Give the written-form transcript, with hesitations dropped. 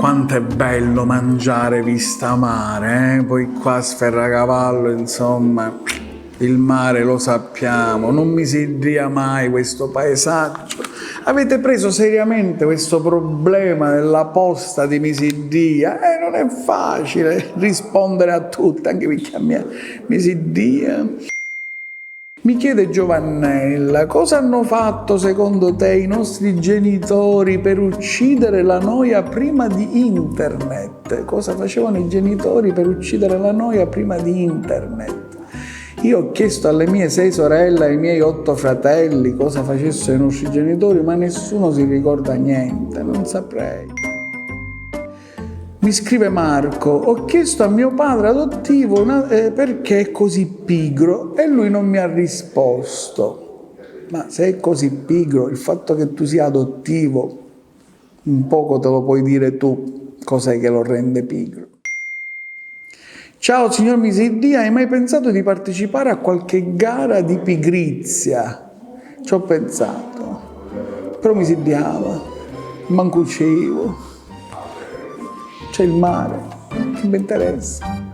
quanto è bello mangiare vista mare, eh? Poi qua a Sferracavallo, insomma, il mare lo sappiamo, non mi si dia mai questo paesaggio. Avete preso seriamente questo problema della posta di Misiddia? Non è facile rispondere a tutti, anche perché a me Misiddia. Mi chiede Giovannella, cosa hanno fatto secondo te i nostri genitori per uccidere la noia prima di internet? Cosa facevano i genitori per uccidere la noia prima di internet? Io ho chiesto alle mie 6 sorelle e ai miei 8 fratelli cosa facessero i nostri genitori, ma nessuno si ricorda niente, non saprei. Mi scrive Marco, ho chiesto a mio padre adottivo perché è così pigro e lui non mi ha risposto. Ma se è così pigro, il fatto che tu sia adottivo, un poco te lo puoi dire tu, cos'è che lo rende pigro. Ciao signor Misiddia, hai mai pensato di partecipare a qualche gara di pigrizia? Ci ho pensato, però mi siddiava, manco uscivo, c'è il mare, che mi interessa.